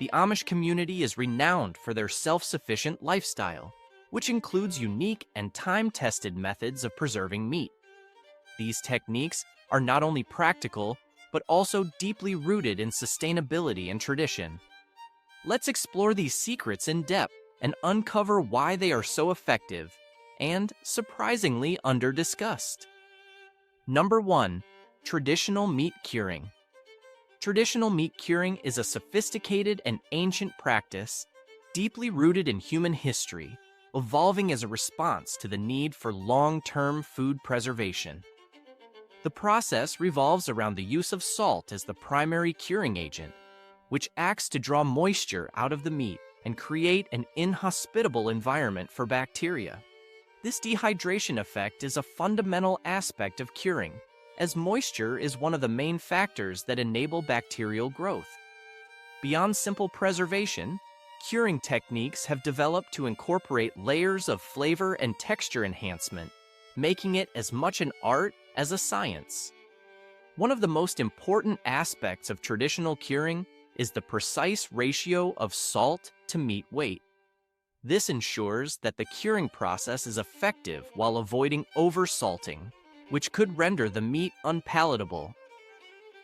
The Amish community is renowned for their self-sufficient lifestyle, which includes unique and time-tested methods of preserving meat. These techniques are not only practical, but also deeply rooted in sustainability and tradition. Let's explore these secrets in depth and uncover why they are so effective and surprisingly under-discussed. Number 1. Traditional meat curing. Traditional meat curing is a sophisticated and ancient practice deeply rooted in human history, evolving as a response to the need for long-term food preservation. The process revolves around the use of salt as the primary curing agent, which acts to draw moisture out of the meat and create an inhospitable environment for bacteria. This dehydration effect is a fundamental aspect of curing, as moisture is one of the main factors that enable bacterial growth. Beyond simple preservation, curing techniques have developed to incorporate layers of flavor and texture enhancement, making it as much an art as a science. One of the most important aspects of traditional curing is the precise ratio of salt to meat weight. This ensures that the curing process is effective while avoiding oversalting, which could render the meat unpalatable.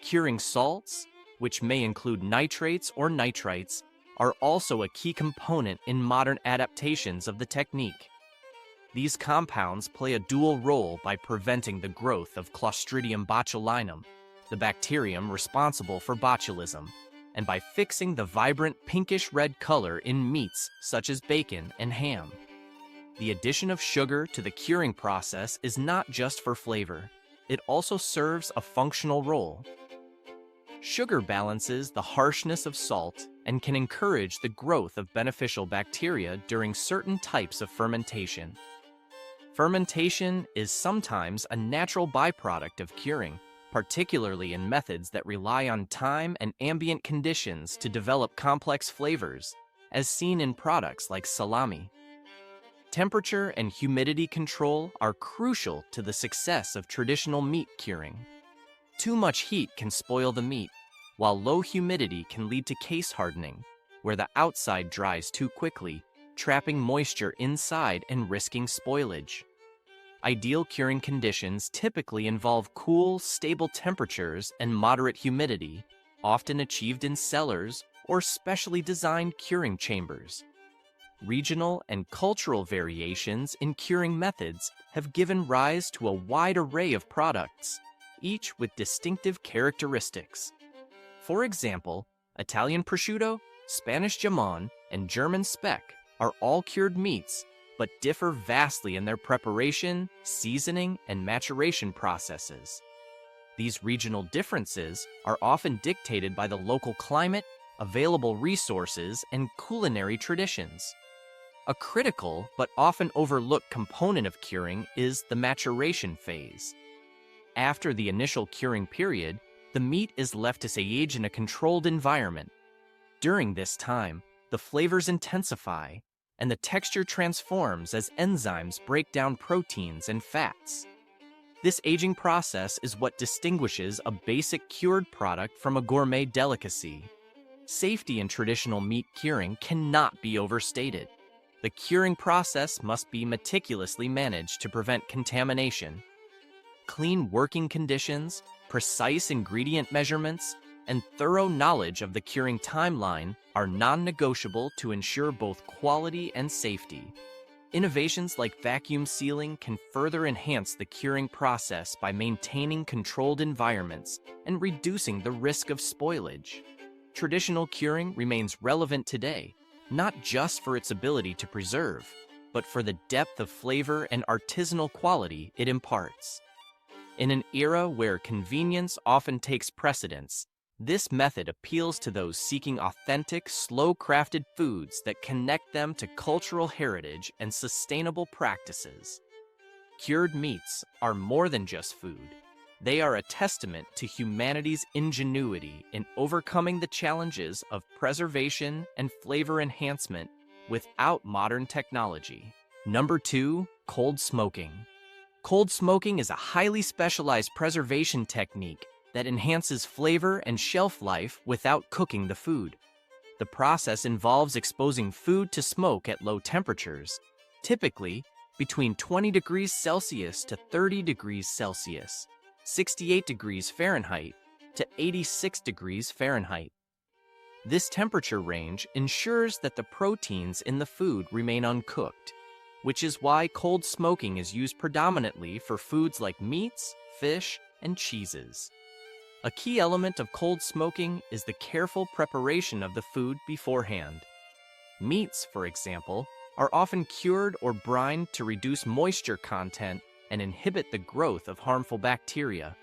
Curing salts, which may include nitrates or nitrites, are also a key component in modern adaptations of the technique. These compounds play a dual role by preventing the growth of Clostridium botulinum, the bacterium responsible for botulism, and by fixing the vibrant pinkish-red color in meats such as bacon and ham. The addition of sugar to the curing process is not just for flavor, it also serves a functional role. Sugar balances the harshness of salt and can encourage the growth of beneficial bacteria during certain types of fermentation. Fermentation is sometimes a natural byproduct of curing, particularly in methods that rely on time and ambient conditions to develop complex flavors, as seen in products like salami. Temperature and humidity control are crucial to the success of traditional meat curing. Too much heat can spoil the meat, while low humidity can lead to case hardening, where the outside dries too quickly, trapping moisture inside and risking spoilage. Ideal curing conditions typically involve cool, stable temperatures and moderate humidity, often achieved in cellars or specially designed curing chambers. Regional and cultural variations in curing methods have given rise to a wide array of products, each with distinctive characteristics. For example, Italian prosciutto, Spanish jamon, and German speck are all cured meats, but differ vastly in their preparation, seasoning, and maturation processes. These regional differences are often dictated by the local climate, available resources, and culinary traditions. A critical but often overlooked component of curing is the maturation phase. After the initial curing period, the meat is left to age in a controlled environment. During this time, the flavors intensify, and the texture transforms as enzymes break down proteins and fats. This aging process is what distinguishes a basic cured product from a gourmet delicacy. Safety in traditional meat curing cannot be overstated. The curing process must be meticulously managed to prevent contamination. Clean working conditions, precise ingredient measurements, and thorough knowledge of the curing timeline are non-negotiable to ensure both quality and safety. Innovations like vacuum sealing can further enhance the curing process by maintaining controlled environments and reducing the risk of spoilage. Traditional curing remains relevant today, not just for its ability to preserve, but for the depth of flavor and artisanal quality it imparts. In an era where convenience often takes precedence, this method appeals to those seeking authentic, slow-crafted foods that connect them to cultural heritage and sustainable practices. Cured meats are more than just food. They are a testament to humanity's ingenuity in overcoming the challenges of preservation and flavor enhancement without modern technology. Number 2, cold smoking. Cold smoking is a highly specialized preservation technique that enhances flavor and shelf life without cooking the food. The process involves exposing food to smoke at low temperatures, typically between 20 degrees Celsius to 30 degrees Celsius, 68 degrees Fahrenheit to 86 degrees Fahrenheit. This temperature range ensures that the proteins in the food remain uncooked, which is why cold smoking is used predominantly for foods like meats, fish, and cheeses. A key element of cold smoking is the careful preparation of the food beforehand. Meats, for example, are often cured or brined to reduce moisture content and inhibit the growth of harmful bacteria.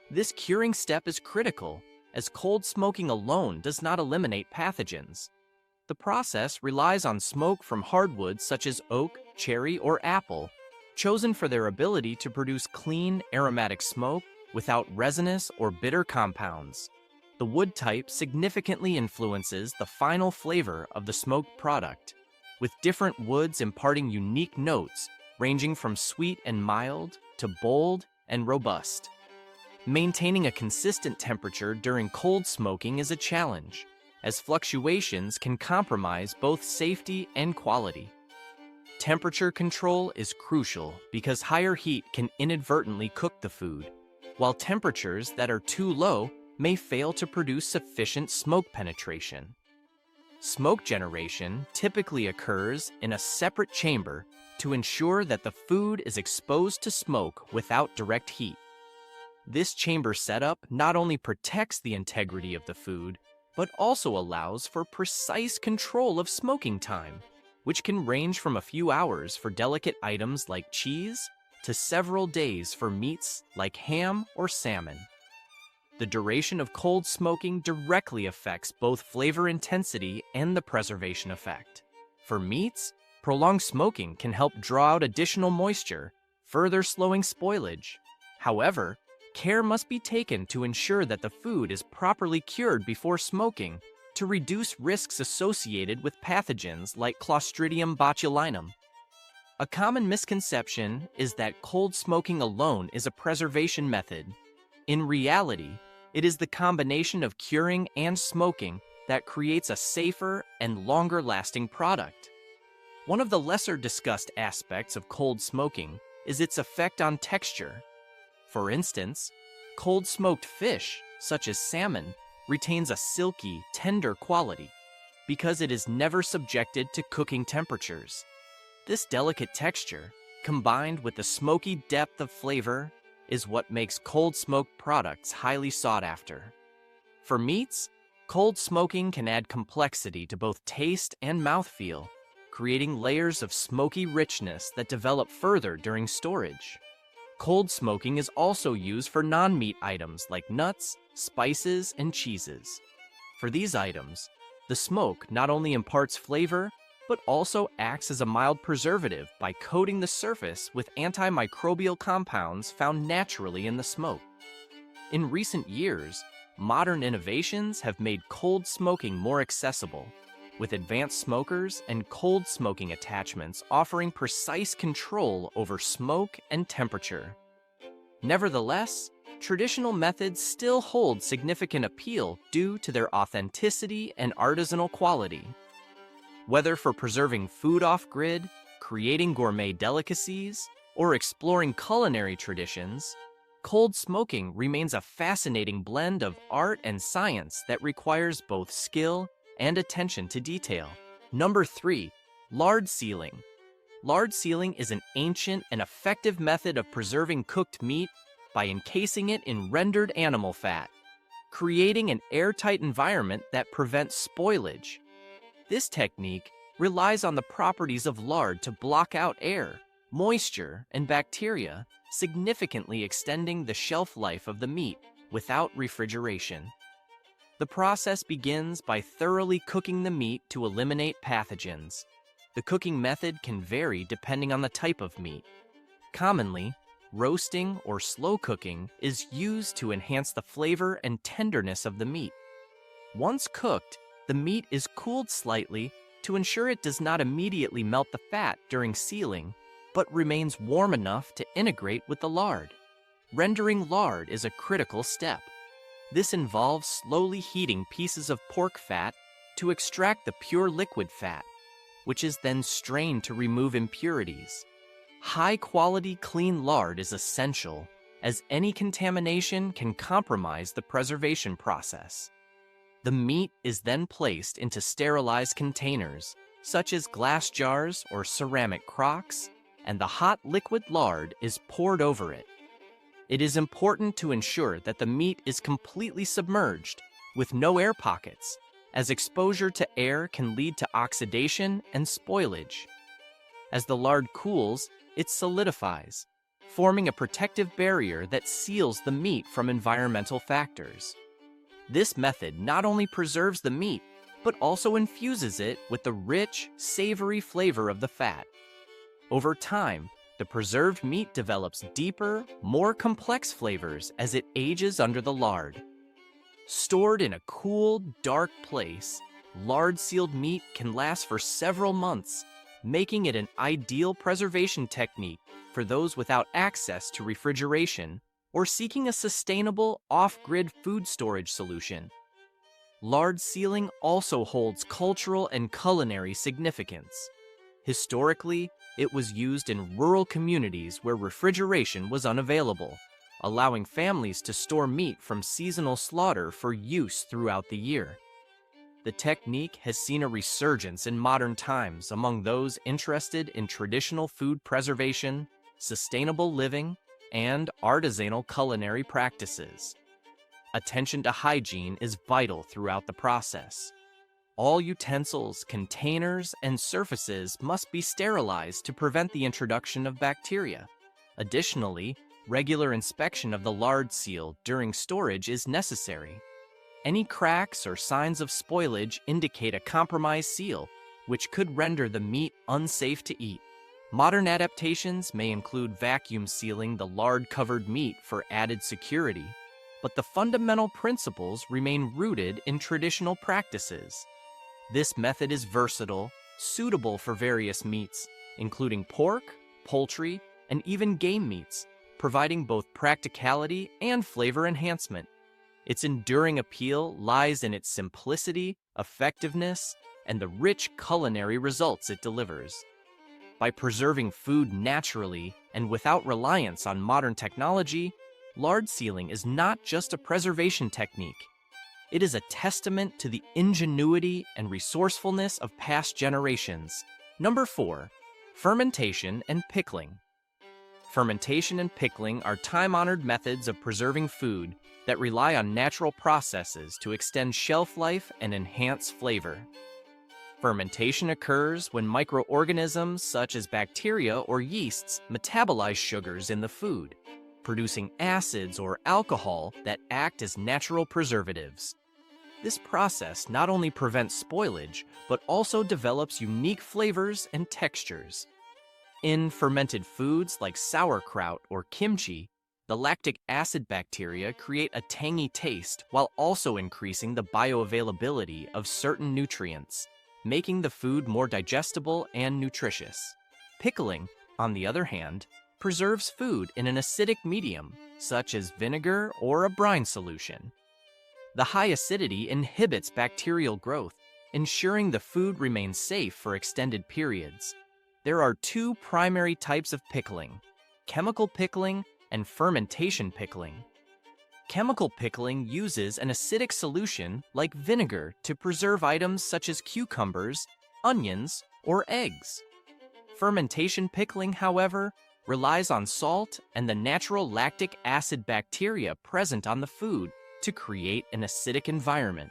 This curing step is critical, as cold smoking alone does not eliminate pathogens. The process relies on smoke from hardwoods such as oak, cherry, or apple, chosen for their ability to produce clean, aromatic smoke without resinous or bitter compounds. The wood type significantly influences the final flavor of the smoked product, with different woods imparting unique notes ranging from sweet and mild to bold and robust. Maintaining a consistent temperature during cold smoking is a challenge, as fluctuations can compromise both safety and quality. Temperature control is crucial because higher heat can inadvertently cook the food, while temperatures that are too low may fail to produce sufficient smoke penetration. Smoke generation typically occurs in a separate chamber to ensure that the food is exposed to smoke without direct heat. This chamber setup not only protects the integrity of the food, but also allows for precise control of smoking time, which can range from a few hours for delicate items like cheese to several days for meats like ham or salmon. The duration of cold smoking directly affects both flavor intensity and the preservation effect. For meats, prolonged smoking can help draw out additional moisture, further slowing spoilage. However, care must be taken to ensure that the food is properly cured before smoking to reduce risks associated with pathogens like Clostridium botulinum. A common misconception is that cold smoking alone is a preservation method. In reality, it is the combination of curing and smoking that creates a safer and longer-lasting product. One of the lesser discussed aspects of cold smoking is its effect on texture. For instance, cold smoked fish, such as salmon, retains a silky, tender quality because it is never subjected to cooking temperatures. This delicate texture, combined with the smoky depth of flavor, is what makes cold smoked products highly sought after. For meats, cold smoking can add complexity to both taste and mouthfeel, creating layers of smoky richness that develop further during storage. Cold smoking is also used for non-meat items like nuts, spices, and cheeses. For these items, the smoke not only imparts flavor, but also acts as a mild preservative by coating the surface with antimicrobial compounds found naturally in the smoke. In recent years, modern innovations have made cold smoking more accessible, with advanced smokers and cold smoking attachments offering precise control over smoke and temperature. Nevertheless, traditional methods still hold significant appeal due to their authenticity and artisanal quality. Whether for preserving food off-grid, creating gourmet delicacies, or exploring culinary traditions, cold smoking remains a fascinating blend of art and science that requires both skill and attention to detail. Number 3, lard sealing. Lard sealing is an ancient and effective method of preserving cooked meat by encasing it in rendered animal fat, creating an airtight environment that prevents spoilage. This technique relies on the properties of lard to block out air, moisture, and bacteria, significantly extending the shelf life of the meat without refrigeration. The process begins by thoroughly cooking the meat to eliminate pathogens. The cooking method can vary depending on the type of meat. Commonly, roasting or slow cooking is used to enhance the flavor and tenderness of the meat. Once cooked, the meat is cooled slightly to ensure it does not immediately melt the fat during sealing, but remains warm enough to integrate with the lard. Rendering lard is a critical step. This involves slowly heating pieces of pork fat to extract the pure liquid fat, which is then strained to remove impurities. High-quality clean lard is essential, as any contamination can compromise the preservation process. The meat is then placed into sterilized containers, such as glass jars or ceramic crocks, and the hot liquid lard is poured over it. It is important to ensure that the meat is completely submerged, with no air pockets, as exposure to air can lead to oxidation and spoilage. As the lard cools, it solidifies, forming a protective barrier that seals the meat from environmental factors. This method not only preserves the meat, but also infuses it with the rich, savory flavor of the fat. Over time, the preserved meat develops deeper, more complex flavors as it ages under the lard. Stored in a cool, dark place, lard-sealed meat can last for several months, making it an ideal preservation technique for those without access to refrigeration or seeking a sustainable, off-grid food storage solution. Lard sealing also holds cultural and culinary significance. Historically, it was used in rural communities where refrigeration was unavailable, allowing families to store meat from seasonal slaughter for use throughout the year. The technique has seen a resurgence in modern times among those interested in traditional food preservation, sustainable living, and artisanal culinary practices. Attention to hygiene is vital throughout the process. All utensils, containers, and surfaces must be sterilized to prevent the introduction of bacteria. Additionally, regular inspection of the lard seal during storage is necessary. Any cracks or signs of spoilage indicate a compromised seal, which could render the meat unsafe to eat. Modern adaptations may include vacuum sealing the lard-covered meat for added security, but the fundamental principles remain rooted in traditional practices. This method is versatile, suitable for various meats, including pork, poultry, and even game meats, providing both practicality and flavor enhancement. Its enduring appeal lies in its simplicity, effectiveness, and the rich culinary results it delivers. By preserving food naturally and without reliance on modern technology, lard sealing is not just a preservation technique. It is a testament to the ingenuity and resourcefulness of past generations. Number 4, fermentation and pickling. Fermentation and pickling are time-honored methods of preserving food that rely on natural processes to extend shelf life and enhance flavor. Fermentation occurs when microorganisms such as bacteria or yeasts metabolize sugars in the food, producing acids or alcohol that act as natural preservatives. This process not only prevents spoilage, but also develops unique flavors and textures. In fermented foods like sauerkraut or kimchi, the lactic acid bacteria create a tangy taste while also increasing the bioavailability of certain nutrients, making the food more digestible and nutritious. Pickling, on the other hand, preserves food in an acidic medium, such as vinegar or a brine solution. The high acidity inhibits bacterial growth, ensuring the food remains safe for extended periods. There are two primary types of pickling: chemical pickling and fermentation pickling. Chemical pickling uses an acidic solution like vinegar to preserve items such as cucumbers, onions, or eggs. Fermentation pickling, however, relies on salt and the natural lactic acid bacteria present on the food to create an acidic environment.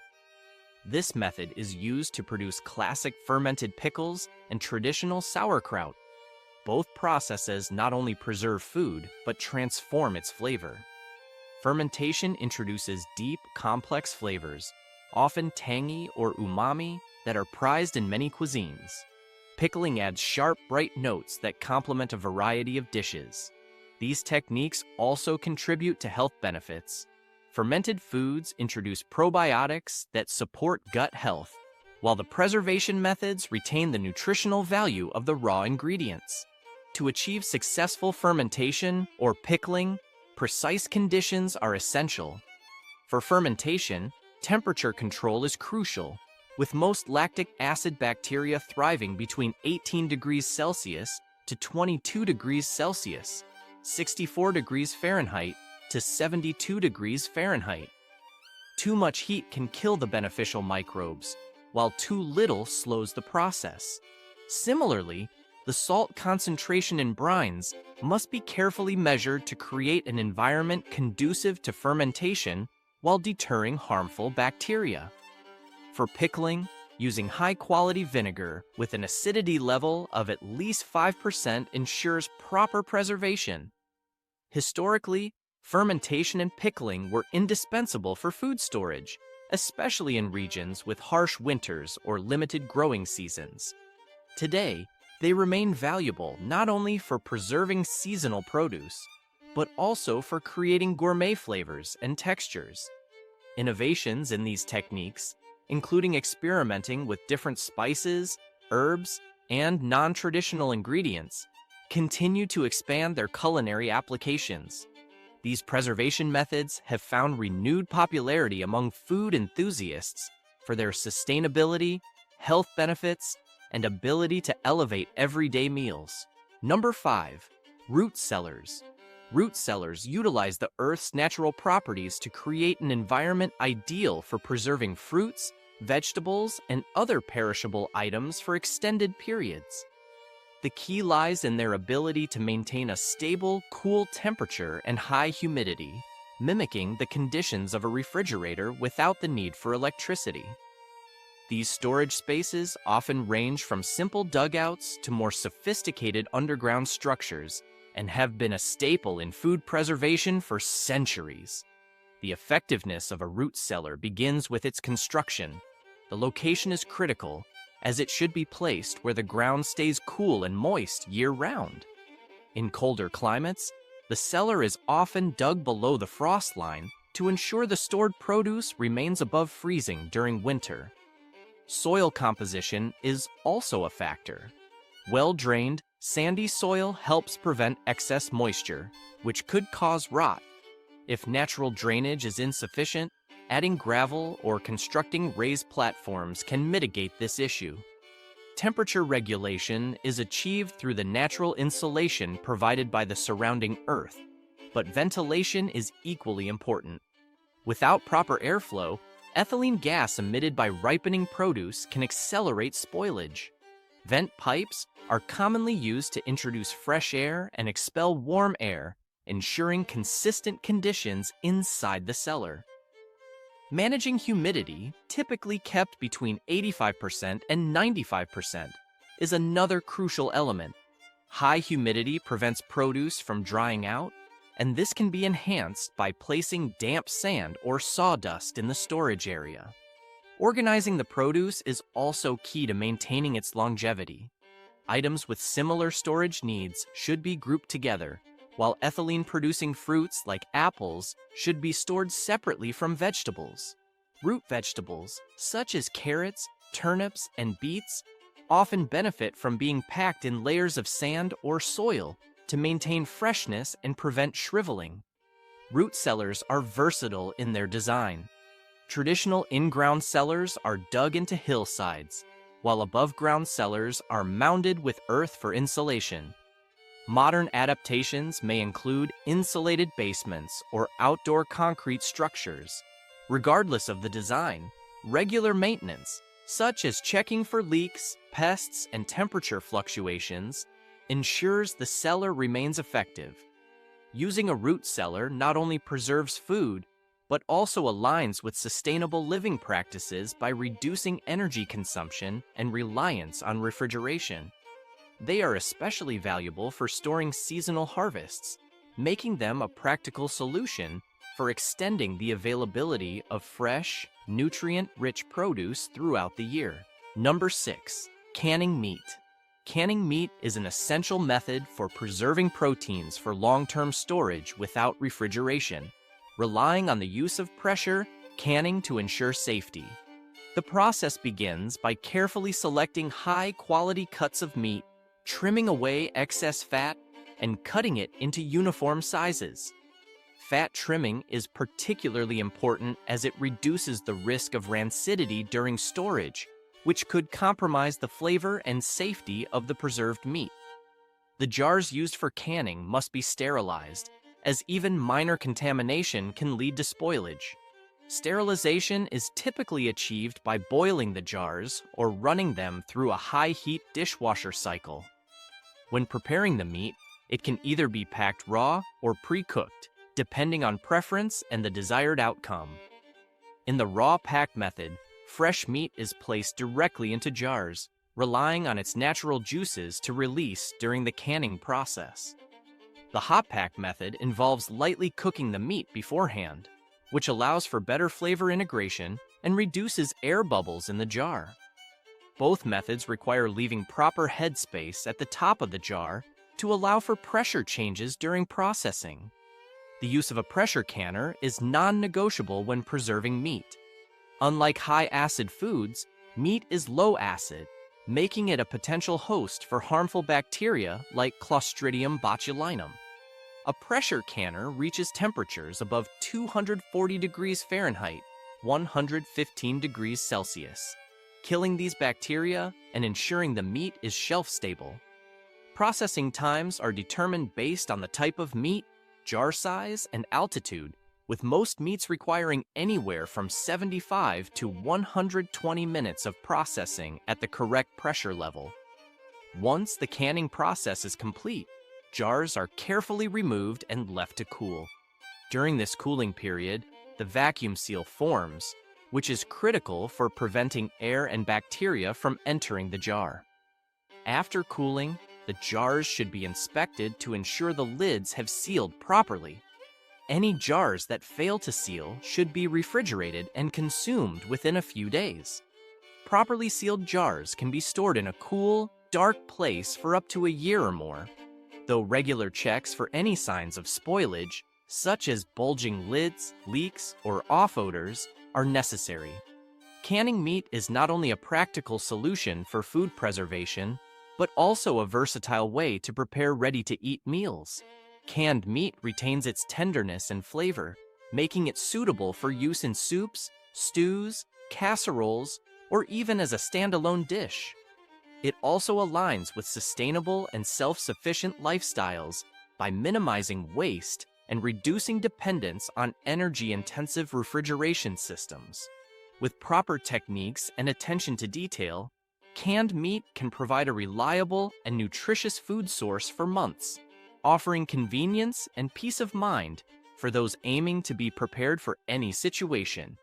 This method is used to produce classic fermented pickles and traditional sauerkraut. Both processes not only preserve food, but transform its flavor. Fermentation introduces deep, complex flavors, often tangy or umami, that are prized in many cuisines. Pickling adds sharp, bright notes that complement a variety of dishes. These techniques also contribute to health benefits. Fermented foods introduce probiotics that support gut health, while the preservation methods retain the nutritional value of the raw ingredients. To achieve successful fermentation or pickling, precise conditions are essential. For fermentation, temperature control is crucial. with most lactic acid bacteria thriving between 18 degrees Celsius to 22 degrees Celsius, 64 degrees Fahrenheit to 72 degrees Fahrenheit. Too much heat can kill the beneficial microbes, while too little slows the process. Similarly, the salt concentration in brines must be carefully measured to create an environment conducive to fermentation while deterring harmful bacteria. For pickling, using high-quality vinegar with an acidity level of at least 5% ensures proper preservation. Historically, fermentation and pickling were indispensable for food storage, especially in regions with harsh winters or limited growing seasons. Today, they remain valuable not only for preserving seasonal produce, but also for creating gourmet flavors and textures. Innovations in these techniques, including experimenting with different spices, herbs, and non-traditional ingredients, continue to expand their culinary applications. These preservation methods have found renewed popularity among food enthusiasts for their sustainability, health benefits, and ability to elevate everyday meals. Number 5. Root cellars. Root cellars utilize the Earth's natural properties to create an environment ideal for preserving fruits, vegetables, and other perishable items for extended periods. The key lies in their ability to maintain a stable, cool temperature and high humidity, mimicking the conditions of a refrigerator without the need for electricity. These storage spaces often range from simple dugouts to more sophisticated underground structures and have been a staple in food preservation for centuries. The effectiveness of a root cellar begins with its construction. The location is critical, as it should be placed where the ground stays cool and moist year-round. In colder climates, the cellar is often dug below the frost line to ensure the stored produce remains above freezing during winter. Soil composition is also a factor. Well-drained, sandy soil helps prevent excess moisture, which could cause rot. If natural drainage is insufficient, adding gravel or constructing raised platforms can mitigate this issue. Temperature regulation is achieved through the natural insulation provided by the surrounding earth, but ventilation is equally important. Without proper airflow, ethylene gas emitted by ripening produce can accelerate spoilage. Vent pipes are commonly used to introduce fresh air and expel warm air, ensuring consistent conditions inside the cellar. Managing humidity, typically kept between 85% and 95%, is another crucial element. High humidity prevents produce from drying out, and this can be enhanced by placing damp sand or sawdust in the storage area. Organizing the produce is also key to maintaining its longevity. Items with similar storage needs should be grouped together, while ethylene-producing fruits like apples should be stored separately from vegetables. Root vegetables, such as carrots, turnips, and beets, often benefit from being packed in layers of sand or soil to maintain freshness and prevent shriveling. Root cellars are versatile in their design. Traditional in-ground cellars are dug into hillsides, while above-ground cellars are mounded with earth for insulation. Modern adaptations may include insulated basements or outdoor concrete structures. Regardless of the design, regular maintenance, such as checking for leaks, pests, and temperature fluctuations, ensures the cellar remains effective. Using a root cellar not only preserves food, but also aligns with sustainable living practices by reducing energy consumption and reliance on refrigeration. They are especially valuable for storing seasonal harvests, making them a practical solution for extending the availability of fresh, nutrient-rich produce throughout the year. Number 6. Canning meat. Canning meat is an essential method for preserving proteins for long-term storage without refrigeration, relying on the use of pressure canning to ensure safety. The process begins by carefully selecting high-quality cuts of meat, trimming away excess fat, and cutting it into uniform sizes. Fat trimming is particularly important as it reduces the risk of rancidity during storage, which could compromise the flavor and safety of the preserved meat. The jars used for canning must be sterilized, as even minor contamination can lead to spoilage. Sterilization is typically achieved by boiling the jars or running them through a high-heat dishwasher cycle. When preparing the meat, it can either be packed raw or pre-cooked, depending on preference and the desired outcome. In the raw pack method, fresh meat is placed directly into jars, relying on its natural juices to release during the canning process. The hot pack method involves lightly cooking the meat beforehand, which allows for better flavor integration and reduces air bubbles in the jar. Both methods require leaving proper headspace at the top of the jar to allow for pressure changes during processing. The use of a pressure canner is non-negotiable when preserving meat. Unlike high-acid foods, meat is low acid, making it a potential host for harmful bacteria like Clostridium botulinum. A pressure canner reaches temperatures above 240 degrees Fahrenheit, 115 degrees Celsius, killing these bacteria and ensuring the meat is shelf-stable. Processing times are determined based on the type of meat, jar size, and altitude, with most meats requiring anywhere from 75 to 120 minutes of processing at the correct pressure level. Once the canning process is complete, jars are carefully removed and left to cool. During this cooling period, the vacuum seal forms, which is critical for preventing air and bacteria from entering the jar. After cooling, the jars should be inspected to ensure the lids have sealed properly. Any jars that fail to seal should be refrigerated and consumed within a few days. Properly sealed jars can be stored in a cool, dark place for up to a year or more, though regular checks for any signs of spoilage, such as bulging lids, leaks, or off odors, are necessary. Canning meat is not only a practical solution for food preservation, but also a versatile way to prepare ready-to-eat meals. Canned meat retains its tenderness and flavor, making it suitable for use in soups, stews, casseroles, or even as a standalone dish. It also aligns with sustainable and self-sufficient lifestyles by minimizing waste and reducing dependence on energy-intensive refrigeration systems. With proper techniques and attention to detail, canned meat can provide a reliable and nutritious food source for months, offering convenience and peace of mind for those aiming to be prepared for any situation.